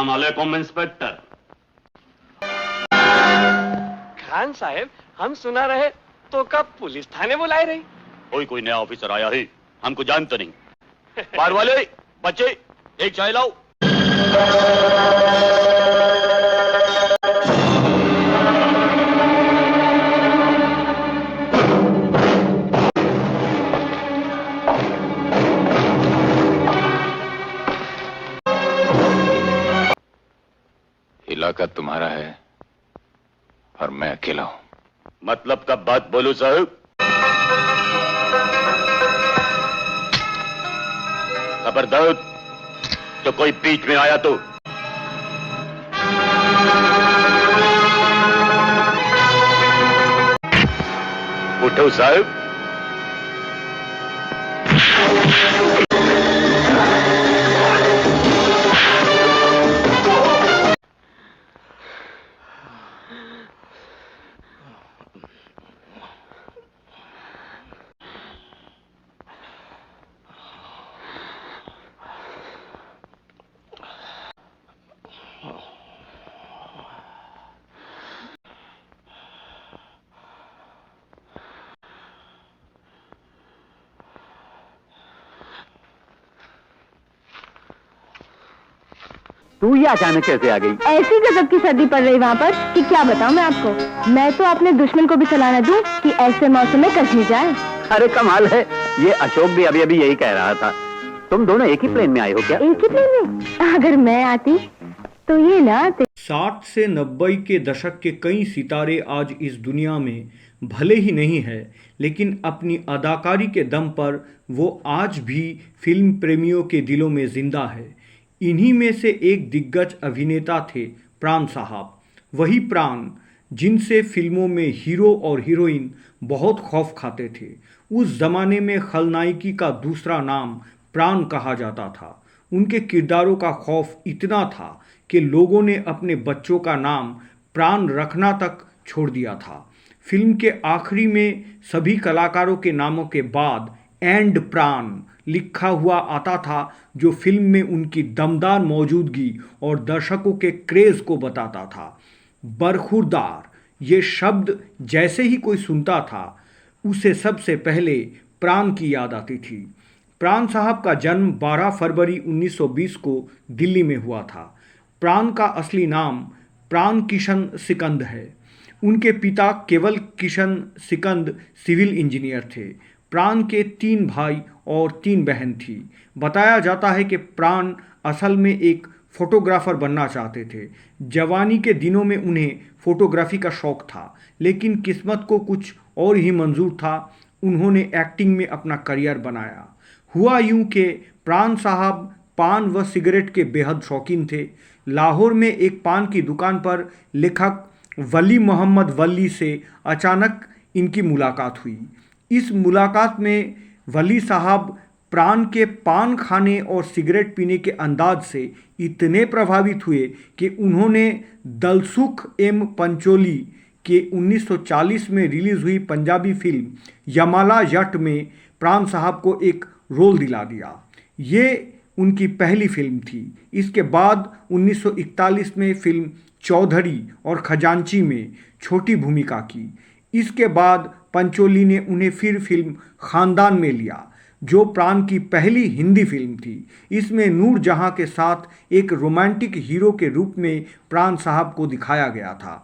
अस्सलाम वालेकुम इंस्पेक्टर। खान साहब, हम सुना रहे तो कब पुलिस थाने बुलाए रही? कोई नया ऑफिसर आया है, हमको जानते नहीं। बाहर वाले बच्चे, एक चाय लाओ। इलाका तुम्हारा है और मैं अकेला हूं। मतलब कब बात बोलो साहब? खबरदार तो कोई बीच में आया तो उठो साहब। तू ये अचानक कैसे आ गई? ऐसी गजब की सर्दी पड़ रही वहाँ पर कि क्या बताऊँ मैं आपको। मैं तो अपने दुश्मन को भी सलाह न दूं कि ऐसे मौसम में कश्मीर जाए। अरे कमाल है, ये अशोक भी अभी अभी यही कह रहा था। तुम दोनों एक ही प्लेन में आए हो क्या? एक ही प्लेन में? अगर मैं आती तो ये ना आते। 60 से 90 के दशक के कई सितारे आज इस दुनिया में भले ही नहीं है, लेकिन अपनी अदाकारी के दम पर वो आज भी फिल्म प्रेमियों के दिलों में जिंदा है। इन्हीं में से एक दिग्गज अभिनेता थे प्राण साहब। वही प्राण जिनसे फिल्मों में हीरो और हीरोइन बहुत खौफ खाते थे। उस जमाने में खलनायकी का दूसरा नाम प्राण कहा जाता था। उनके किरदारों का खौफ इतना था कि लोगों ने अपने बच्चों का नाम प्राण रखना तक छोड़ दिया था। फिल्म के आखिरी में सभी कलाकारों के नामों के बाद एंड प्राण लिखा हुआ आता था, जो फिल्म में उनकी दमदार मौजूदगी और दर्शकों के क्रेज को बताता था। बरखुरदार ये शब्द जैसे ही कोई सुनता था, उसे सबसे पहले प्राण की याद आती थी। प्राण साहब का जन्म 12 फरवरी 1920 को दिल्ली में हुआ था। प्राण का असली नाम प्राण किशन सिकंद है। उनके पिता केवल किशन सिकंद सिविल इंजीनियर थे। प्राण के 3 भाई और 3 बहन थी। बताया जाता है कि प्राण असल में एक फोटोग्राफर बनना चाहते थे। जवानी के दिनों में उन्हें फोटोग्राफी का शौक था, लेकिन किस्मत को कुछ और ही मंजूर था। उन्होंने एक्टिंग में अपना करियर बनाया। हुआ यूं कि प्राण साहब पान व सिगरेट के बेहद शौकीन थे। लाहौर में एक पान की दुकान पर लेखक वली मोहम्मद वली से अचानक इनकी मुलाकात हुई। इस मुलाकात में वली साहब प्राण के पान खाने और सिगरेट पीने के अंदाज से इतने प्रभावित हुए कि उन्होंने दलसुख एम पंचोली के 1940 में रिलीज हुई पंजाबी फिल्म यमाला जट में प्राण साहब को एक रोल दिला दिया। ये उनकी पहली फिल्म थी। इसके बाद 1941 में फिल्म चौधरी और खजांची में छोटी भूमिका की। इसके बाद पंचोली ने उन्हें फिर फिल्म खानदान में लिया, जो प्राण की पहली हिंदी फिल्म थी। इसमें नूर जहां के साथ एक रोमांटिक हीरो के रूप में प्राण साहब को दिखाया गया था।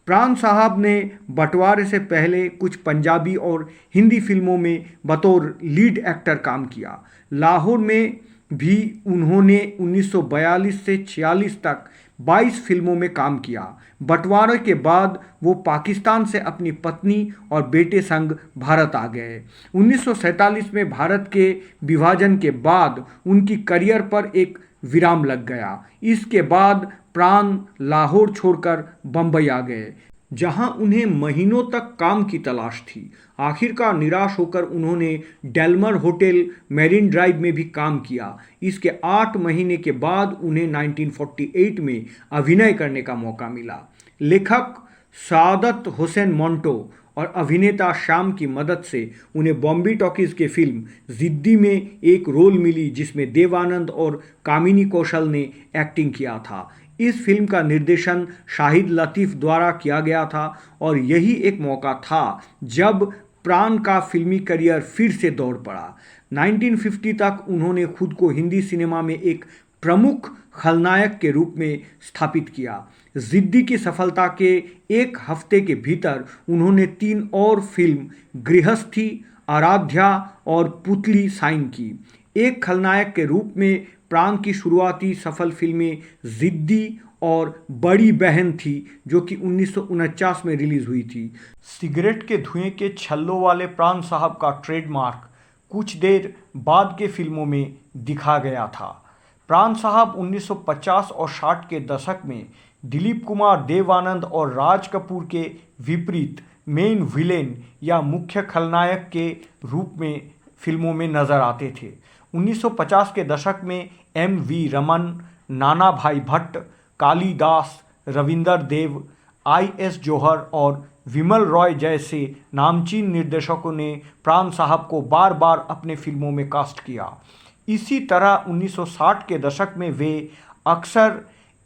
प्राण साहब ने बंटवारे से पहले कुछ पंजाबी और हिंदी फिल्मों में बतौर लीड एक्टर काम किया। लाहौर में भी उन्होंने 1942 से 46 तक 22 फिल्मों में काम किया। बंटवारे के बाद वो पाकिस्तान से अपनी पत्नी और बेटे संग भारत आ गए। 1947 में भारत के विभाजन के बाद उनकी करियर पर एक विराम लग गया। इसके बाद प्राण लाहौर छोड़कर बंबई आ गए, जहां उन्हें महीनों तक काम की तलाश थी। आखिरकार निराश होकर उन्होंने डेलमर होटल मेरिन ड्राइव में भी काम किया। इसके 8 महीने के बाद उन्हें 1948 में अभिनय करने का मौका मिला। लेखक सादत हुसैन मंटो और अभिनेता श्याम की मदद से उन्हें बॉम्बे टॉकीज के फिल्म जिद्दी में एक रोल मिली, जिसमें देवानंद और कामिनी कौशल ने एक्टिंग किया था। इस फिल्म का निर्देशन शाहिद लतीफ़ द्वारा किया गया था और यही एक मौका था जब प्राण का फिल्मी करियर फिर से दौड़ पड़ा। 1950 तक उन्होंने खुद को हिंदी सिनेमा में एक प्रमुख खलनायक के रूप में स्थापित किया। जिद्दी की सफलता के एक हफ्ते के भीतर उन्होंने 3 और फिल्म गृहस्थी, आराध्या और पुतली साइन की। एक खलनायक के रूप में प्राण की शुरुआती सफल फिल्में जिद्दी और बड़ी बहन थी, जो कि 1949 में रिलीज हुई थी। सिगरेट के धुएं के छल्लों वाले प्राण साहब का ट्रेडमार्क कुछ देर बाद के फिल्मों में दिखा गया था। प्राण साहब 1950 और 60 के दशक में दिलीप कुमार, देव आनंद और राज कपूर के विपरीत मेन विलेन या मुख्य खलनायक के रूप में फिल्मों में नजर आते थे। 1950 के दशक में M.V. रमन, नाना भाई भट्ट, कालिदास, रविंदर देव, I.S. जौहर और विमल रॉय जैसे नामचीन निर्देशकों ने प्राण साहब को बार बार अपने फिल्मों में कास्ट किया। इसी तरह 1960 के दशक में वे अक्सर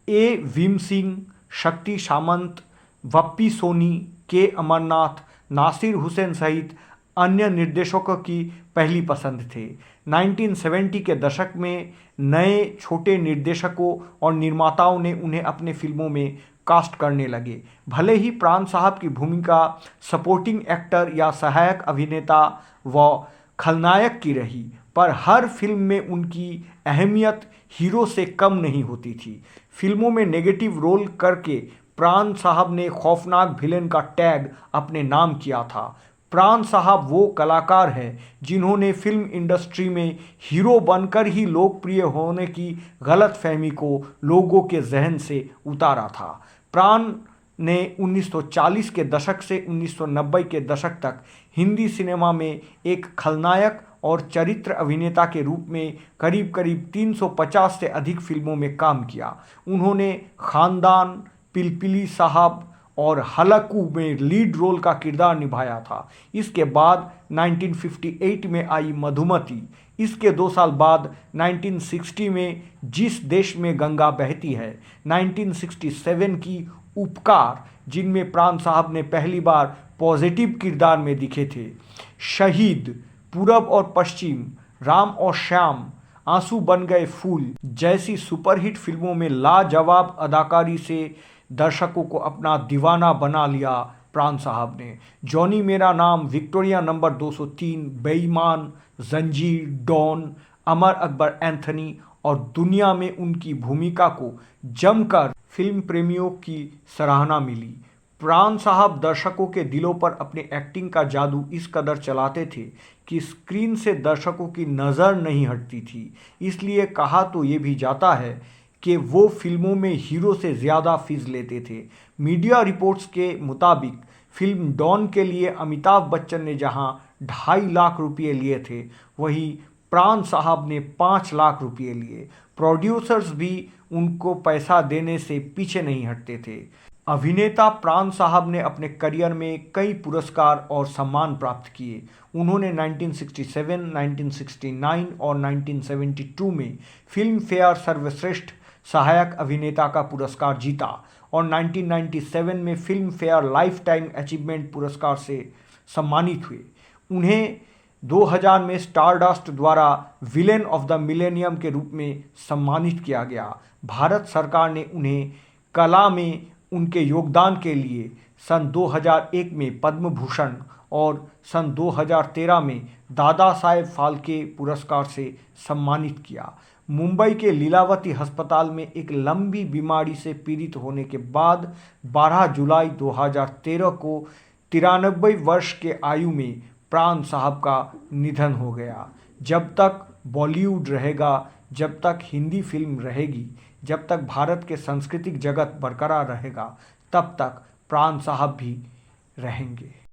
A. भीम सिंह, शक्ति सामंत, वप्पी सोनी, के अमरनाथ, नासिर हुसैन सहित अन्य निर्देशकों की पहली पसंद थे। 1970 के दशक में नए छोटे निर्देशकों और निर्माताओं ने उन्हें अपने फिल्मों में कास्ट करने लगे। भले ही प्राण साहब की भूमिका सपोर्टिंग एक्टर या सहायक अभिनेता व खलनायक की रही, पर हर फिल्म में उनकी अहमियत हीरो से कम नहीं होती थी। फिल्मों में नेगेटिव रोल करके प्राण साहब ने खौफनाक विलेन का टैग अपने नाम किया था। प्राण साहब वो कलाकार हैं जिन्होंने फिल्म इंडस्ट्री में हीरो बनकर ही लोकप्रिय होने की गलतफहमी को लोगों के जहन से उतारा था। प्राण ने 1940 के दशक से 1990 के दशक तक हिंदी सिनेमा में एक खलनायक और चरित्र अभिनेता के रूप में करीब करीब 350 से अधिक फिल्मों में काम किया। उन्होंने खानदान, पिलपिली साहब और हलकू में लीड रोल का किरदार निभाया था। इसके बाद 1958 में आई मधुमती। इसके 2 साल बाद 1960 में जिस देश में गंगा बहती है, 1967 की उपकार, जिनमें प्राण साहब ने पहली बार पॉजिटिव किरदार में दिखे थे, शहीद, पूरब और पश्चिम, राम और श्याम, आंसू बन गए फूल जैसी सुपरहिट फिल्मों में लाजवाब अदाकारी से दर्शकों को अपना दीवाना बना लिया प्राण साहब ने। जॉनी मेरा नाम, विक्टोरिया नंबर 203, बेईमान, जंजीर, डॉन, अमर अकबर एंथनी और दुनिया में उनकी भूमिका को जमकर फिल्म प्रेमियों की सराहना मिली। प्राण साहब दर्शकों के दिलों पर अपनी एक्टिंग का जादू इस कदर चलाते थे कि स्क्रीन से दर्शकों की नज़र नहीं हटती थी। इसलिए कहा तो ये भी जाता है कि वो फिल्मों में हीरो से ज़्यादा फीस लेते थे। मीडिया रिपोर्ट्स के मुताबिक फिल्म डॉन के लिए अमिताभ बच्चन ने जहां 2.5 लाख रुपये लिए थे, वहीं प्राण साहब ने 5 लाख रुपये लिए। प्रोड्यूसर्स भी उनको पैसा देने से पीछे नहीं हटते थे। अभिनेता प्राण साहब ने अपने करियर में कई पुरस्कार और सम्मान प्राप्त किए। उन्होंने 1967, 1969 और 1972 में फिल्म फेयर सर्वश्रेष्ठ सहायक अभिनेता का पुरस्कार जीता और 1997 में film fair life time achievement पुरस्कार से सम्मानित हुए। उन्हें 2000 में स्टारडस्ट द्वारा विलेन ऑफ द मिलेनियम के रूप में सम्मानित किया गया। भारत सरकार ने उन्हें कला में उनके योगदान के लिए सन 2001 में पद्म भूषण और सन 2013 में दादा साहेब फाल्के पुरस्कार से सम्मानित किया। मुंबई के लीलावती अस्पताल में एक लंबी बीमारी से पीड़ित होने के बाद 12 जुलाई 2013 को 93 वर्ष के आयु में प्राण साहब का निधन हो गया। जब तक बॉलीवुड रहेगा, जब तक हिंदी फिल्म रहेगी, जब तक भारत के सांस्कृतिक जगत बरकरार रहेगा, तब तक प्राण साहब भी रहेंगे।